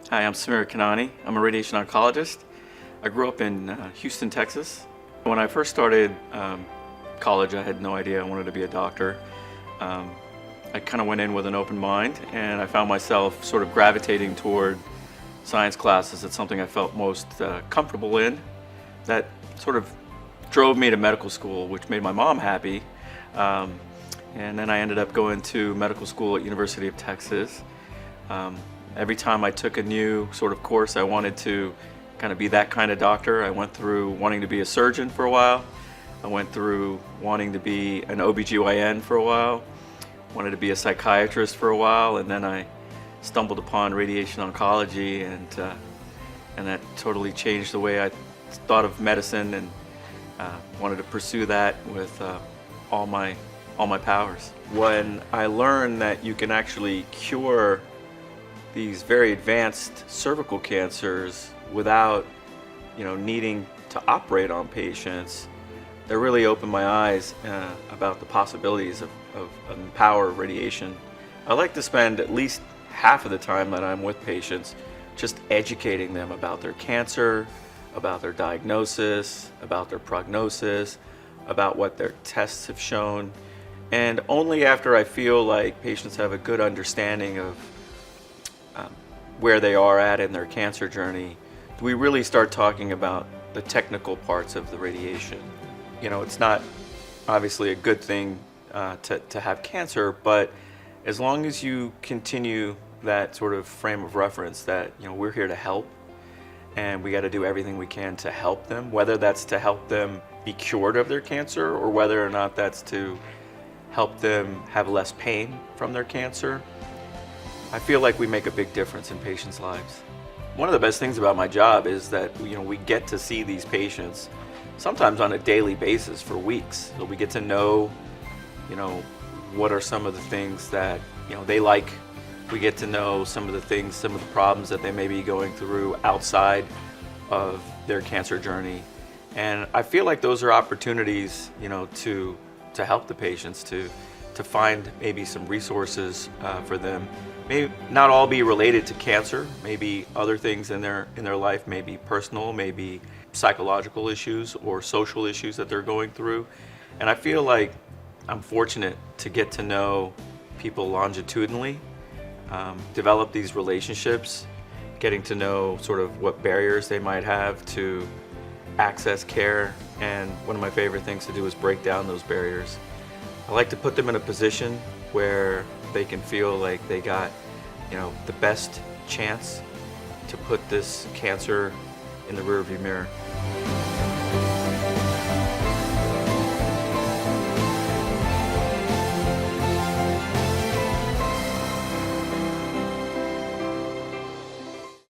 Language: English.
Hi, I'm Samir Kanani. I'm a radiation oncologist. I grew up in Houston, Texas. When I first started college, I had no idea I wanted to be a doctor. I kind of went in with an open mind, and I found myself sort of gravitating toward science classes. It's something I felt most comfortable in. That sort of drove me to medical school, which made my mom happy. And then I ended up going to medical school at University of Texas. Every time I took a new sort of course, I wanted to kind of be that kind of doctor. I went through wanting to be a surgeon for a while. I went through wanting to be an OBGYN for a while. Wanted to be a psychiatrist for a while, and then I stumbled upon radiation oncology, and that totally changed the way I thought of medicine, and wanted to pursue that with all my powers. When I learned that you can actually cure these very advanced cervical cancers without, needing to operate on patients, that really opened my eyes about the possibilities of power of radiation. I like to spend at least half of the time that I'm with patients just educating them about their cancer, about their diagnosis, about their prognosis, about what their tests have shown. And only after I feel like patients have a good understanding of where they are at in their cancer journey, do we really start talking about the technical parts of the radiation. It's not obviously a good thing to have cancer, but as long as you continue that sort of frame of reference that we're here to help, and we got to do everything we can to help them, whether that's to help them be cured of their cancer or whether or not that's to help them have less pain from their cancer, I feel like we make a big difference in patients' lives. One of the best things about my job is that we get to see these patients sometimes on a daily basis for weeks. So we get to know, what are some of the things that they like. We get to know some of the problems that they may be going through outside of their cancer journey. And I feel like those are opportunities, to help the patients, to find maybe some resources for them. May not all be related to cancer, maybe other things in their life, maybe personal, maybe psychological issues or social issues that they're going through. And I feel like I'm fortunate to get to know people longitudinally, develop these relationships, getting to know sort of what barriers they might have to access care. And one of my favorite things to do is break down those barriers. I like to put them in a position where they can feel like they got, the best chance to put this cancer in the rearview mirror.